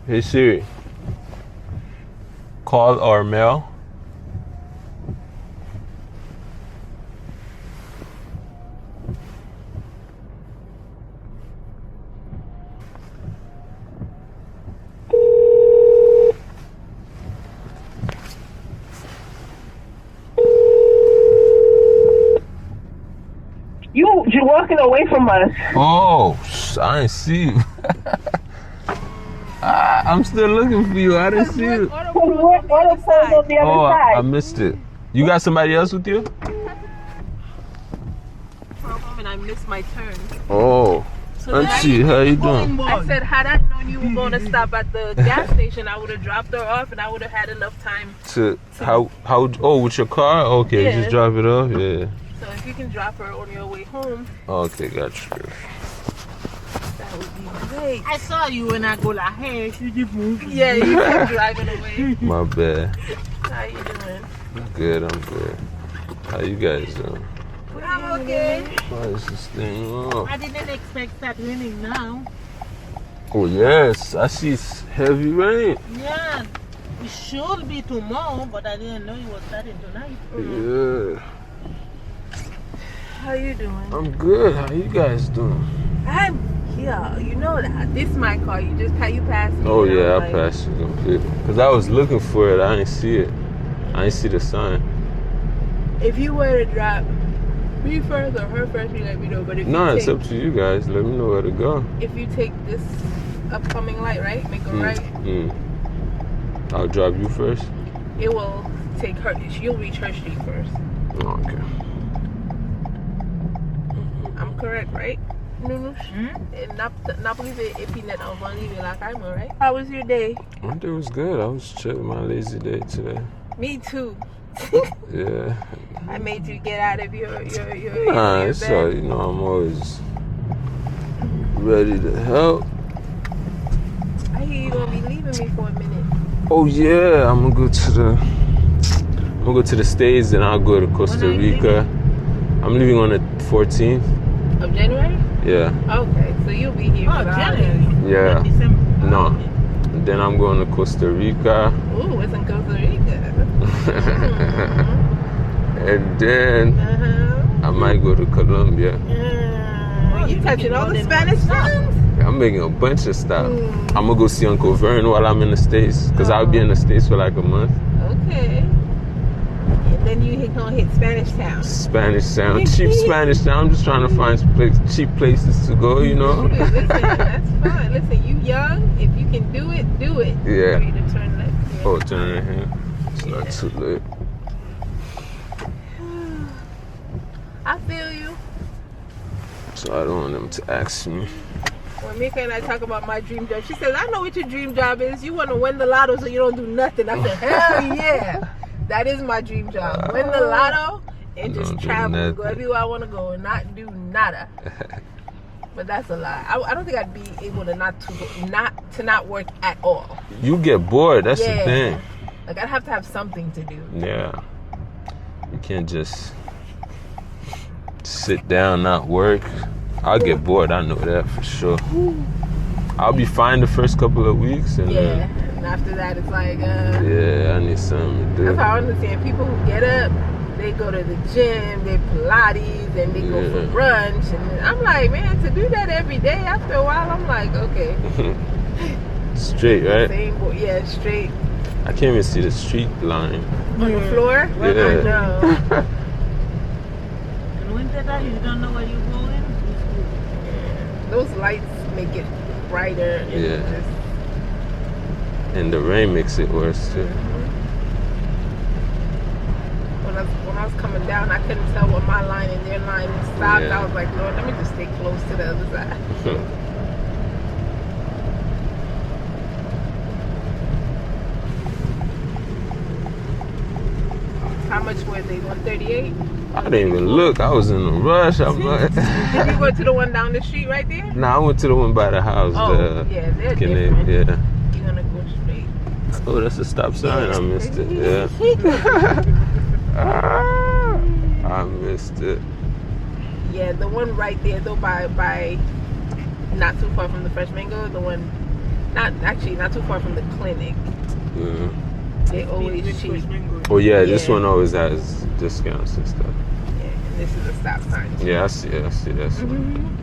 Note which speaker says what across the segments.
Speaker 1: Hey Siri. Call or mail.
Speaker 2: You're walking away from us.
Speaker 1: Oh, I didn't see you. I'm still looking for you. I didn't see you.
Speaker 2: We're on the other side.
Speaker 1: I missed it. You got somebody else with you?
Speaker 3: And I missed my turn.
Speaker 1: Oh,
Speaker 3: So
Speaker 1: let's see. How you doing?
Speaker 3: I said, had I known you were going to stop at the gas station, I would have dropped her off and I would have had enough time.
Speaker 1: How? Oh, with your car? Okay,
Speaker 3: Yeah.
Speaker 1: you just drop it off. Yeah.
Speaker 3: So if you can drop her on your way home,
Speaker 1: Okay, got you.
Speaker 3: that would be great.
Speaker 4: I saw you when I go like, hey, you just moved.
Speaker 3: Yeah, you were driving away.
Speaker 1: My bad.
Speaker 3: How you doing?
Speaker 1: I'm good. How you guys doing?
Speaker 4: I'm okay.
Speaker 1: Why is this thing on?
Speaker 4: I didn't expect that raining now.
Speaker 1: Oh yes, I see heavy rain.
Speaker 4: Yeah, it should be tomorrow, but I didn't know it was starting tonight.
Speaker 1: Yeah.
Speaker 3: How you doing?
Speaker 1: I'm good. How you guys doing?
Speaker 3: I'm here. You know that. This is my car. You passed me.
Speaker 1: Oh
Speaker 3: and
Speaker 1: yeah,
Speaker 3: I'm
Speaker 1: I
Speaker 3: like,
Speaker 1: passed you completely. Cause I was looking for it. I didn't see it. I didn't see the sign.
Speaker 3: If you were to drop me first or her first, you let me know. But if
Speaker 1: No,
Speaker 3: you
Speaker 1: it's
Speaker 3: take,
Speaker 1: up to you guys. Let me know where to go.
Speaker 3: if you take this upcoming light, right, make a right,
Speaker 1: I'll drop you first.
Speaker 3: it will take her. You'll reach her street first.
Speaker 1: Okay.
Speaker 3: I'm correct, right? Napoli Epinet Alvani Vilakaimo, right? How was your day?
Speaker 1: My day was good. I was chilling my lazy day today.
Speaker 3: Me too.
Speaker 1: Yeah.
Speaker 3: I made you get out of your
Speaker 1: Nah,
Speaker 3: your
Speaker 1: it's
Speaker 3: bed.
Speaker 1: all, I'm always ready to help.
Speaker 3: I hear you gonna be leaving me for a minute.
Speaker 1: Oh yeah, I'm gonna go to the States and I'll go to Costa
Speaker 3: When are you
Speaker 1: Rica. I'm leaving on the 14th.
Speaker 3: Of January?
Speaker 1: Yeah.
Speaker 3: Okay, so you'll be here for the
Speaker 4: January.
Speaker 3: holidays.
Speaker 1: Yeah.
Speaker 4: December.
Speaker 1: No. And then I'm going to Costa Rica.
Speaker 3: Ooh, it's in Costa Rica.
Speaker 1: And then I might go to Colombia.
Speaker 3: You touching all the Spanish towns?
Speaker 1: I'm making a bunch of stuff. I'm gonna go see Uncle Vern while I'm in the States. Cause I'll be in the States for like a month.
Speaker 3: Okay. And then you gonna hit Spanish town.
Speaker 1: Spanish town, cheap Spanish town. I'm just trying to find some cheap places to go, you know?
Speaker 3: Listen, that's fine. Listen, you young. If you can do it, do it.
Speaker 1: Yeah.
Speaker 3: For you to turn left. Yeah.
Speaker 1: Oh, turn right here. It's not too late.
Speaker 3: I feel you.
Speaker 1: So I don't want them to ask me.
Speaker 3: When Mika and I talk about my dream job, she says, I know what your dream job is. You want to win the lotto so you don't do nothing. I said, hell yeah. That is my dream job. Win the lotto and just travel. Go everywhere I want to go and not do nada. But that's a lie. I don't think I'd be able to not work at all.
Speaker 1: You get bored. That's the thing.
Speaker 3: Like, I'd have to have something to do.
Speaker 1: Yeah. You can't just sit down, not work. I'll get bored. I know that for sure. I'll be fine the first couple of weeks. And
Speaker 3: and after that, it's like,
Speaker 1: yeah, I need something to do.
Speaker 3: That's how I understand. People who get up, they go to the gym, they Pilates, and they go for brunch. And I'm like, man, to do that every day, after a while, I'm like, okay.
Speaker 1: Straight, right?
Speaker 3: Yeah, straight.
Speaker 1: I can't even see the street line.
Speaker 3: On the floor?
Speaker 1: Yeah.
Speaker 3: I know.
Speaker 4: In winter time, you don't know where you're going.
Speaker 3: Those lights make it brighter. And
Speaker 1: And the rain makes it worse too.
Speaker 3: When I was coming down, I couldn't tell what my line and their line stopped. I was like, Lord, let me just stay close to the other side. How much were they? 138?
Speaker 1: I didn't even look. I was in a rush. I'm like,
Speaker 3: did you go to the one down the street right there?
Speaker 1: Nah, I went to the one by the house.
Speaker 3: Oh, yeah, they're different.
Speaker 1: Yeah.
Speaker 3: You're gonna go straight.
Speaker 1: Oh, that's a stop sign. I missed it. Yeah. I missed it.
Speaker 3: Yeah, the one right there, though, by not too far from the Fresh Mango, the one Not too far from the clinic.
Speaker 1: Yeah.
Speaker 3: They always cheap.
Speaker 1: Oh yeah, this
Speaker 3: Yeah.
Speaker 1: one always has discounts and stuff.
Speaker 3: Yeah, and this is a stop sign. Too.
Speaker 1: Yeah, I see this one.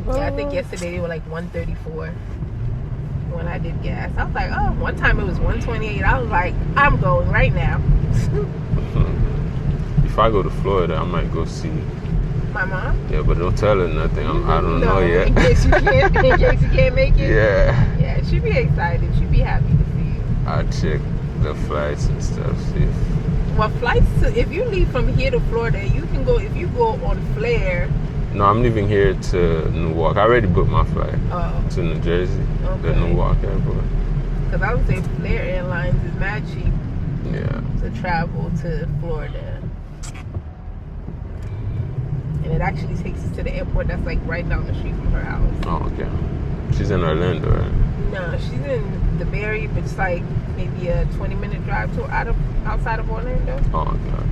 Speaker 3: Yeah, I think yesterday they were like 134 when I did gas. I was like, oh, one time it was 128. I was like, I'm going right now.
Speaker 1: If I go to Florida, I might go see.
Speaker 3: My mom?
Speaker 1: Yeah, but don't tell her nothing. I don't know yet.
Speaker 3: In case you can't make it.
Speaker 1: Yeah.
Speaker 3: Yeah, she'd be excited. She'd be happy to see you.
Speaker 1: I'll check the flights and stuff. See if...
Speaker 3: Well, flights, if you leave from here to Florida, you can go, if you go on Flair.
Speaker 1: No, I'm leaving here to Newark. I already booked my flight to New Jersey, the Newark airport.
Speaker 3: Because I would say Flair Airlines is mad cheap to travel to Florida. And it actually takes us to the airport that's like right down the street from her house.
Speaker 1: Oh, okay. She's in Orlando, right?
Speaker 3: No, she's in the Berry, but it's like maybe a 20-minute drive to outside of Orlando.
Speaker 1: Oh, God.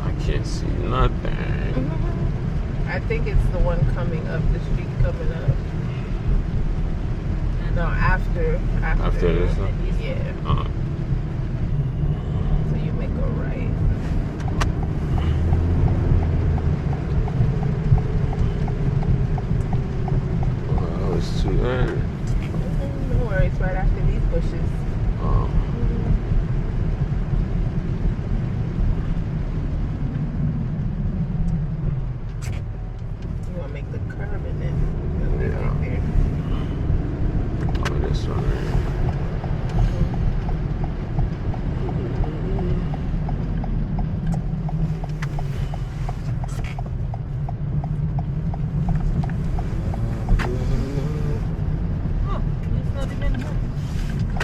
Speaker 1: I can't see nothing.
Speaker 3: I think it's the one coming up, the street coming up. No, after
Speaker 1: this one?
Speaker 3: Yeah. So you make a right.
Speaker 1: Oh, it's too early.
Speaker 3: No worries, right after these bushes.
Speaker 1: Oh.
Speaker 3: You want to make the curve in this.
Speaker 1: Yeah.
Speaker 3: Right there.
Speaker 1: Oh, this one right here.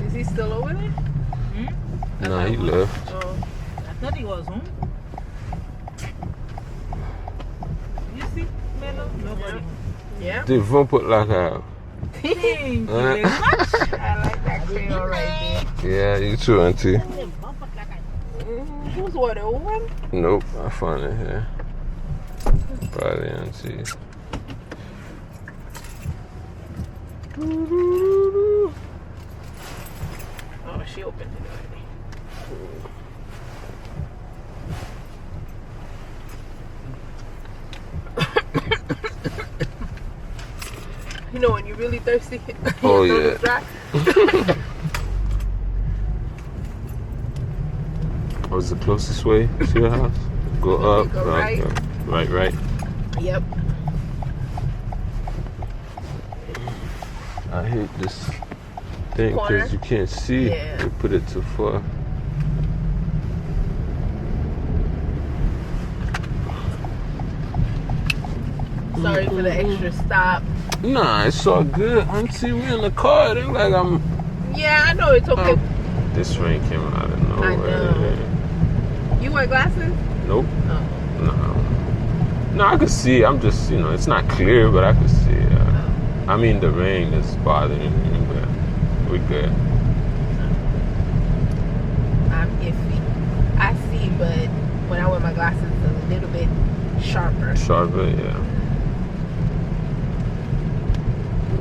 Speaker 3: Is he still over there?
Speaker 1: Nah, he left.
Speaker 3: Oh.
Speaker 4: I thought he was home. You see, Melo? Nobody.
Speaker 3: Yeah.
Speaker 1: They won't put like a...
Speaker 4: Thank you very much.
Speaker 3: I like that crayon right
Speaker 1: Yeah, you too, auntie.
Speaker 3: there. Who's what, the one?
Speaker 1: Nope, I found it here. Probably auntie.
Speaker 3: Oh, she opened it already. You know when you're really thirsty?
Speaker 1: Oh,
Speaker 3: your
Speaker 1: yeah.
Speaker 3: throat is dry?
Speaker 1: What's the closest way to your house? Go up,
Speaker 3: Go right.
Speaker 1: Right.
Speaker 3: Yep.
Speaker 1: I hate this thing
Speaker 3: Corner?
Speaker 1: because you can't see.
Speaker 3: Yeah.
Speaker 1: They put it too far.
Speaker 3: Sorry for the extra stop.
Speaker 1: Nah, it's all good. Auntie, we in the car. It ain't like I'm...
Speaker 3: Yeah, I know it's okay.
Speaker 1: This rain came out of nowhere.
Speaker 3: I know. You wear glasses?
Speaker 1: Nope.
Speaker 3: Oh.
Speaker 1: No, I could see. I'm just, it's not clear, but I could see. I mean, the rain is bothering me, but we're good.
Speaker 3: I'm iffy. I see, but when I wear my glasses, it's a little bit sharper.
Speaker 1: Sharper, yeah.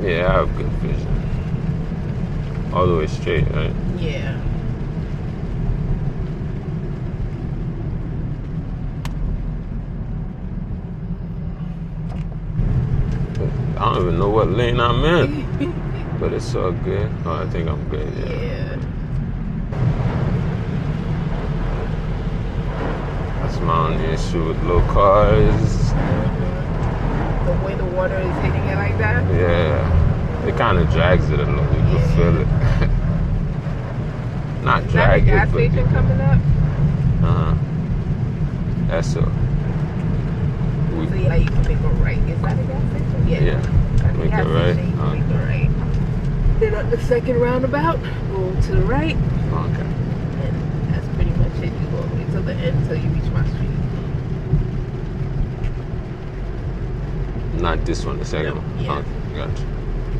Speaker 1: Yeah, I have good vision. All the way straight, right?
Speaker 3: Yeah.
Speaker 1: I don't even know what lane I'm in, but it's all good. Oh, I think I'm good,
Speaker 3: Yeah.
Speaker 1: That's my only issue with low cars.
Speaker 3: The way the water is hitting it like that.
Speaker 1: Yeah, it kind of drags it a little. You can feel it. Not
Speaker 3: Is that a
Speaker 1: drag
Speaker 3: gas
Speaker 1: it, but
Speaker 3: station coming up?
Speaker 1: That's all.
Speaker 3: So yeah, you can make a right. Is that a gas station? Yeah.
Speaker 1: Yeah. Make
Speaker 3: gas
Speaker 1: it right.
Speaker 3: station, you can make a right. Then on the second roundabout, go to the right.
Speaker 1: Okay.
Speaker 3: And that's pretty much it. You go all the way to the end until you reach my street.
Speaker 1: Not this one, the second one.
Speaker 3: Yeah.
Speaker 1: Okay, gotcha.